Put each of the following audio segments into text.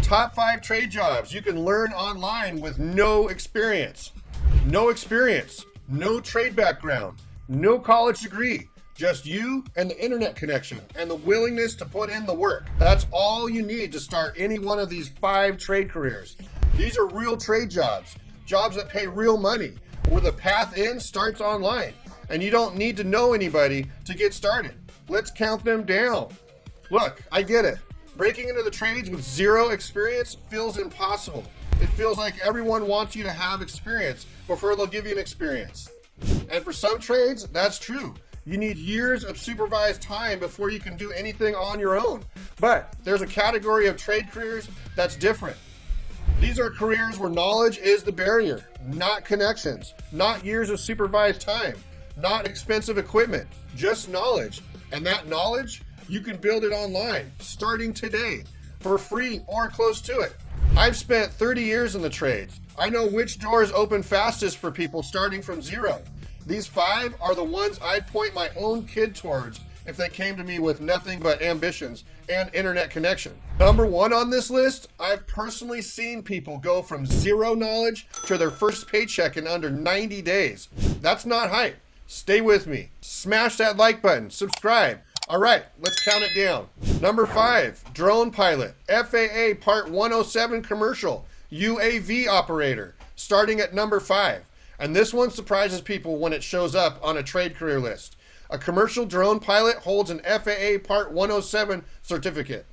Top 5 trade jobs you can learn online with no experience. No experience, no trade background, no college degree. Just you and the internet connection and the willingness to put in the work. That's all you need to start any one of these 5 trade careers. These are real trade jobs, jobs that pay real money, where the path in starts online, and you don't need to know anybody to get started. Let's count them down. Look, I get it. Breaking into the trades with zero experience feels impossible. It feels like everyone wants you to have experience before they'll give you an experience. And for some trades, that's true. You need years of supervised time before you can do anything on your own. But there's a category of trade careers that's different. These are careers where knowledge is the barrier, not connections, not years of supervised time, not expensive equipment, just knowledge. And that knowledge, you can build it online, starting today, for free or close to it. I've spent 30 years in the trades. I know which doors open fastest for people starting from zero. These 5 are the ones I'd point my own kid towards if they came to me with nothing but ambitions and internet connection. Number 1 on this list, I've personally seen people go from zero knowledge to their first paycheck in under 90 days. That's not hype. Stay with me. Smash that like button, subscribe. All right, let's count it down. Number 5, drone pilot, FAA Part 107 commercial, UAV operator, starting at number 5. And this one surprises people when it shows up on a trade career list. A commercial drone pilot holds an FAA Part 107 certificate.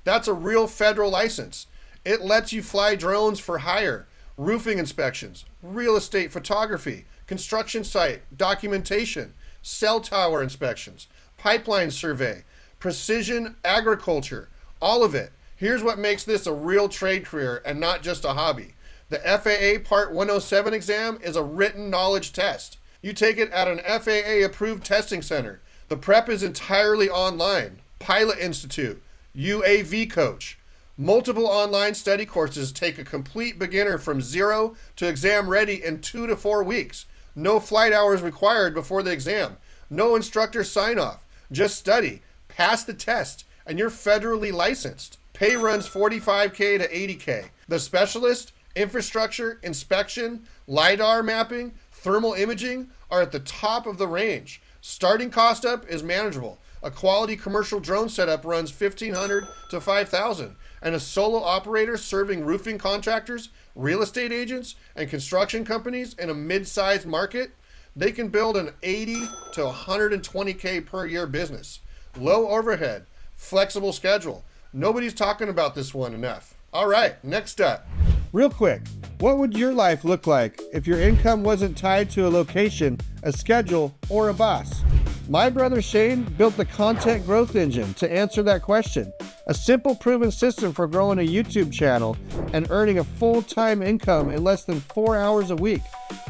That's a real federal license. It lets you fly drones for hire, roofing inspections, real estate photography, construction site documentation, cell tower inspections, pipeline survey, precision agriculture, all of it. Here's what makes this a real trade career and not just a hobby. The FAA Part 107 exam is a written knowledge test. You take it at an FAA-approved testing center. The prep is entirely online. Pilot Institute, UAV Coach. Multiple online study courses take a complete beginner from zero to exam ready in 2 to 4 weeks. No flight hours required before the exam. No instructor sign-off. Just study, pass the test, and you're federally licensed. Pay runs $45K to $80K. The specialist, infrastructure, inspection, LiDAR mapping, thermal imaging are at the top of the range. Starting cost up is manageable. A quality commercial drone setup runs $1,500 to $5,000, and a solo operator serving roofing contractors, real estate agents, and construction companies in a mid-sized market, they can build an $80 to $120K per year business. Low overhead, flexible schedule. Nobody's talking about this one enough. All right, next up. Real quick, what would your life look like if your income wasn't tied to a location, a schedule, or a boss? My brother Shane built the content growth engine to answer that question. A simple proven system for growing a YouTube channel and earning a full-time income in less than 4 hours a week.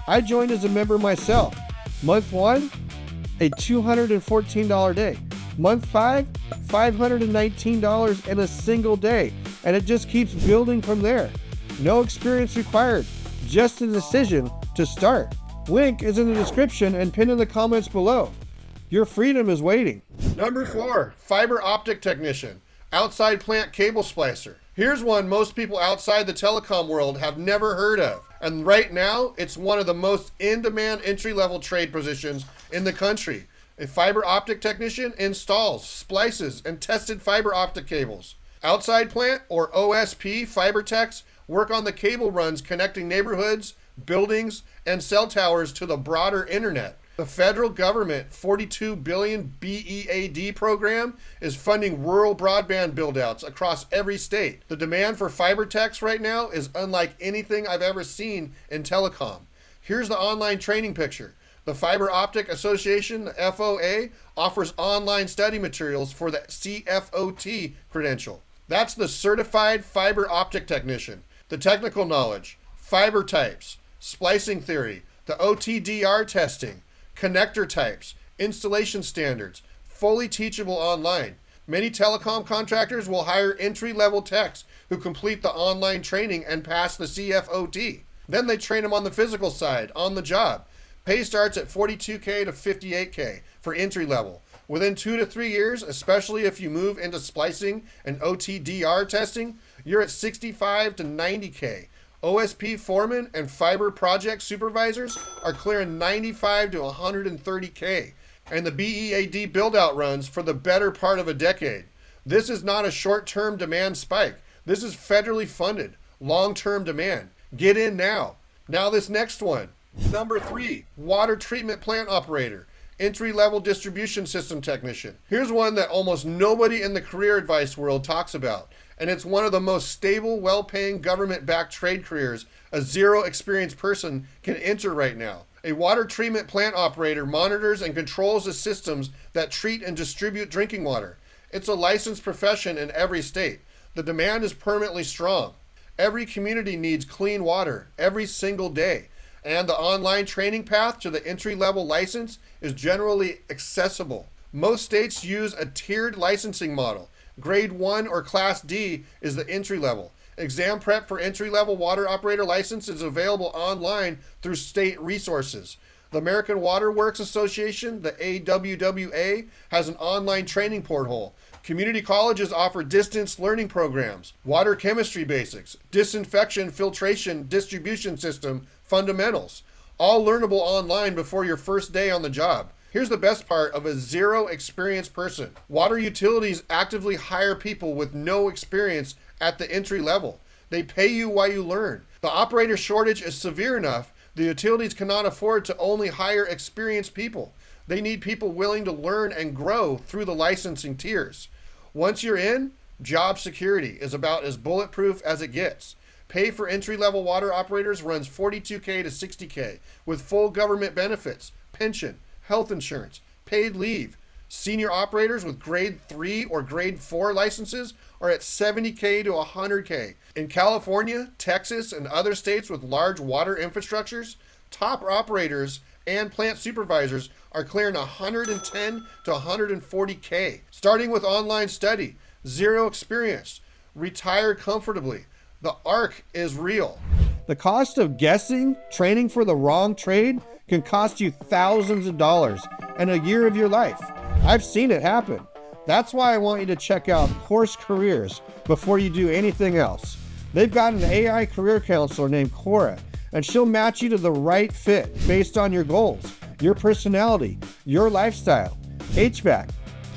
I joined as a member myself. Month 1, a $214 day. Month 5, $519 in a single day. And it just keeps building from there. No experience required, just a decision to start. Link is in the description and pinned in the comments below. Your freedom is waiting. Number 4, fiber optic technician, outside plant cable splicer. Here's one most people outside the telecom world have never heard of. And right now, it's one of the most in-demand entry-level trade positions in the country. A fiber optic technician installs, splices, and tested fiber optic cables. Outside plant, or OSP, fiber techs work on the cable runs connecting neighborhoods, buildings, and cell towers to the broader internet. The federal government $42 billion BEAD program is funding rural broadband buildouts across every state. The demand for fiber techs right now is unlike anything I've ever seen in telecom. Here's the online training picture. The Fiber Optic Association, the FOA, offers online study materials for the CFOT credential. That's the Certified Fiber Optic Technician. The technical knowledge, fiber types, splicing theory, the OTDR testing, connector types, installation standards, fully teachable online. Many telecom contractors will hire entry-level techs who complete the online training and pass the CFOT. Then they train them on the physical side, on the job. Pay starts at $42K to $58K for entry level. Within 2 to 3 years, especially if you move into splicing and OTDR testing, you're at 65 to 90K. OSP foremen and fiber project supervisors are clearing 95 to 130K. And the BEAD build-out runs for the better part of a decade. This is not a short-term demand spike. This is federally funded, long-term demand. Get in now. Now this next one. Number 3, water treatment plant operator, entry-level distribution system technician. Here's one that almost nobody in the career advice world talks about, and it's one of the most stable, well-paying government-backed trade careers a zero-experienced person can enter right now. A water treatment plant operator monitors and controls the systems that treat and distribute drinking water. It's a licensed profession in every state. The demand is permanently strong. Every community needs clean water every single day. And the online training path to the entry-level license is generally accessible. Most states use a tiered licensing model. Grade 1 or Class D is the entry level. Exam prep for entry-level water operator license is available online through state resources. The American Water Works Association, the AWWA, has an online training portal. Community colleges offer distance learning programs, water chemistry basics, disinfection, filtration, distribution system fundamentals, all learnable online before your first day on the job. Here's the best part of a zero experienced person. Water utilities actively hire people with no experience at the entry level. They pay you while you learn. The operator shortage is severe enough, the utilities cannot afford to only hire experienced people. They need people willing to learn and grow through the licensing tiers. Once you're in, job security is about as bulletproof as it gets. Pay for entry-level water operators runs 42K to 60K with full government benefits, pension, health insurance, paid leave. Senior operators with grade 3 or grade 4 licenses are at 70K to 100K. In California, Texas, and other states with large water infrastructures, top operators and plant supervisors are clearing 110 to 140K. Starting with online study, zero experience, retire comfortably. The arc is real. The cost of guessing, training for the wrong trade can cost you thousands of dollars and a year of your life. I've seen it happen. That's why I want you to check out Course Careers before you do anything else. They've got an AI career counselor named Coura, and she'll match you to the right fit based on your goals, your personality, your lifestyle, HVAC,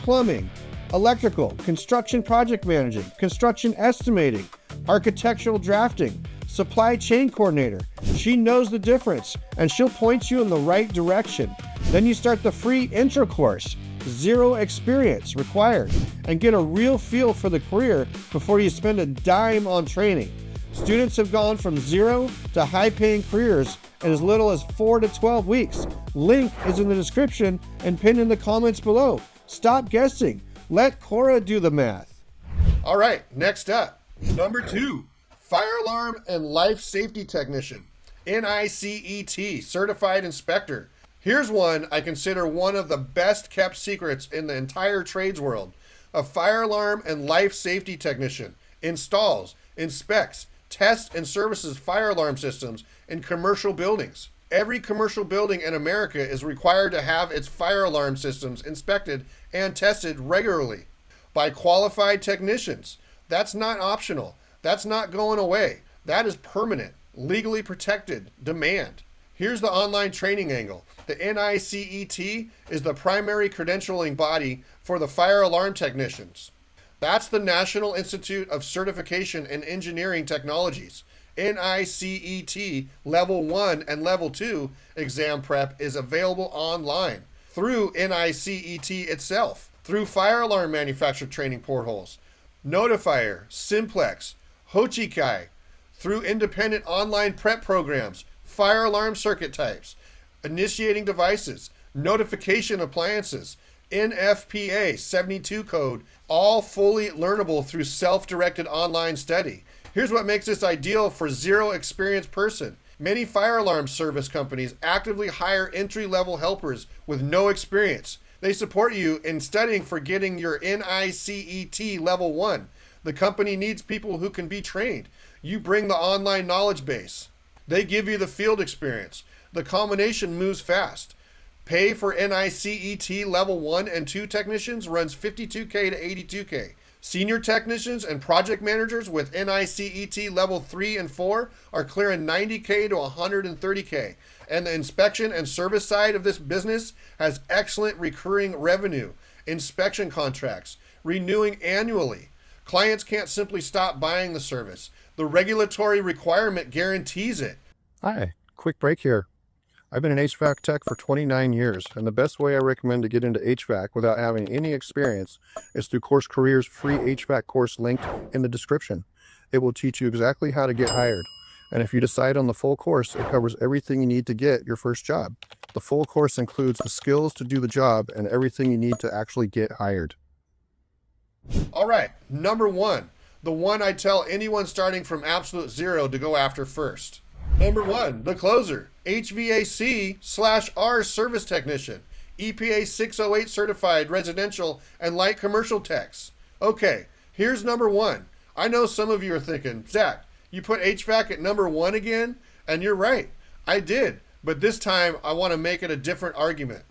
plumbing, electrical, construction project managing, construction estimating, architectural drafting, supply chain coordinator. She knows the difference and she'll point you in the right direction. Then you start the free intro course, zero experience required, and get a real feel for the career before you spend a dime on training. Students have gone from zero to high-paying careers in as little as 4 to 12 weeks. Link is in the description and pinned in the comments below. Stop guessing. Let Coura do the math. All right, next up. Number 2, fire alarm and life safety technician, NICET, certified inspector. Here's one I consider one of the best kept secrets in the entire trades world. A fire alarm and life safety technician installs, inspects, tests, and services fire alarm systems in commercial buildings. Every commercial building in America is required to have its fire alarm systems inspected and tested regularly by qualified technicians. That's not optional. That's not going away. That is permanent, legally protected demand. Here's the online training angle. The NICET is the primary credentialing body for the fire alarm technicians. That's the National Institute of Certification in Engineering Technologies. NICET Level 1 and Level 2 exam prep is available online through NICET itself, through fire alarm manufacturer training portals, Notifier, Simplex, Hochikai, through independent online prep programs, fire alarm circuit types, initiating devices, notification appliances, NFPA 72 code, all fully learnable through self-directed online study. Here's what makes this ideal for zero experienced person. Many fire alarm service companies actively hire entry-level helpers with no experience. They support you in studying for getting your NICET Level 1. The company needs people who can be trained. You bring the online knowledge base. They give you the field experience. The combination moves fast. Pay for NICET Level 1 and 2 technicians runs 52K to 82K. Senior technicians and project managers with NICET level 3 and 4 are clearing $90K to $130K. And the inspection and service side of this business has excellent recurring revenue, inspection contracts, renewing annually. Clients can't simply stop buying the service. The regulatory requirement guarantees it. Hi, quick break here. I've been an HVAC tech for 29 years, and the best way I recommend to get into HVAC without having any experience is through Course Career's free HVAC course linked in the description. It will teach you exactly how to get hired. And if you decide on the full course, it covers everything you need to get your first job. The full course includes the skills to do the job and everything you need to actually get hired. All right, number one, the one I tell anyone starting from absolute zero to go after first. Number one, the closer, HVAC/R service technician, EPA 608 certified residential and light commercial techs. Okay, here's number one. I know some of you are thinking, Zach, you put HVAC at number one again? And you're right, I did. But this time I want to make it a different argument,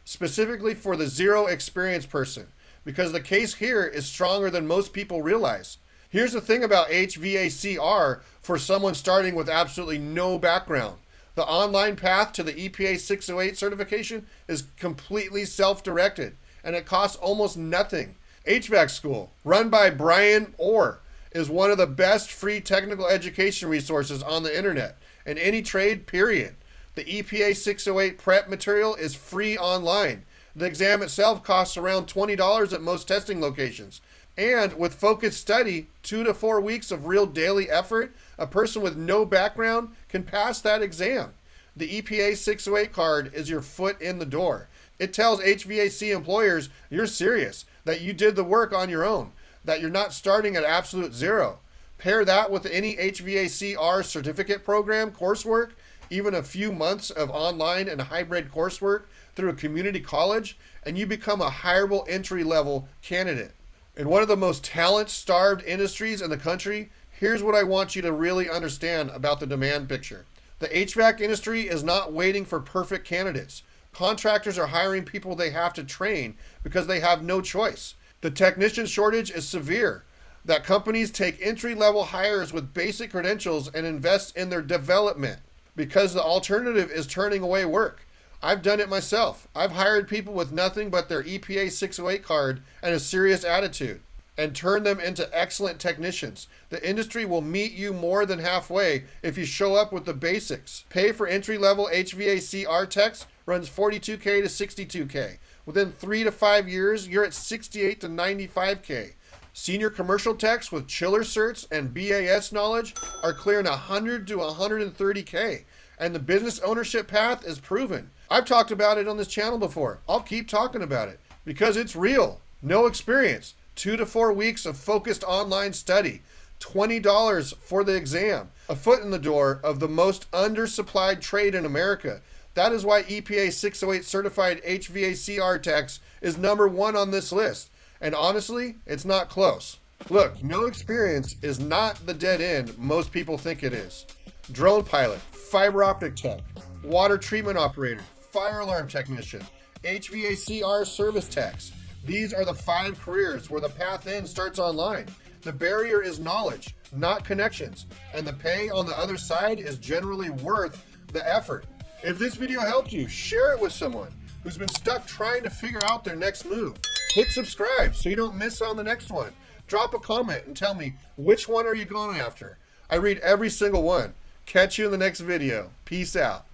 specifically for the zero experience person, because the case here is stronger than most people realize. Here's the thing about HVAC/R for someone starting with absolutely no background. The online path to the EPA 608 certification is completely self-directed, and it costs almost nothing. HVAC School, run by Brian Orr, is one of the best free technical education resources on the internet, in any trade, period. The EPA 608 prep material is free online. The exam itself costs around $20 at most testing locations. And with focused study, 2 to 4 weeks of real daily effort, a person with no background can pass that exam. The EPA 608 card is your foot in the door. It tells HVAC employers you're serious, that you did the work on your own, that you're not starting at absolute zero. Pair that with any HVAC/R certificate program coursework, even a few months of online and hybrid coursework through a community college, and you become a hireable entry-level candidate. In one of the most talent-starved industries in the country, here's what I want you to really understand about the demand picture. The HVAC industry is not waiting for perfect candidates. Contractors are hiring people they have to train because they have no choice. The technician shortage is severe. That companies take entry-level hires with basic credentials and invest in their development because the alternative is turning away work. I've done it myself. I've hired people with nothing but their EPA 608 card and a serious attitude and turned them into excellent technicians. The industry will meet you more than halfway if you show up with the basics. Pay for entry-level HVAC/R techs runs $42K to $62K. Within 3 to 5 years, you're at $68 to $95K. Senior commercial techs with chiller certs and BAS knowledge are clearing $100 to $130K. And the business ownership path is proven. I've talked about it on this channel before. I'll keep talking about it because it's real. No experience. 2 to 4 weeks of focused online study. $20 for the exam. A foot in the door of the most undersupplied trade in America. That is why EPA 608 certified HVAC/R techs is number one on this list. And honestly, it's not close. Look, no experience is not the dead end most people think it is. Drone pilot, fiber optic tech, water treatment operator, fire alarm technician, HVAC/R service techs. These are the 5 careers where the path in starts online. The barrier is knowledge, not connections, and the pay on the other side is generally worth the effort. If this video helped you, share it with someone who's been stuck trying to figure out their next move. Hit subscribe so you don't miss on the next one. Drop a comment and tell me which one are you going after. I read every single one. Catch you in the next video. Peace out.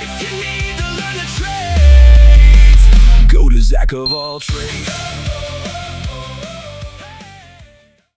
If you need to learn a trade, go to Zach of all trades.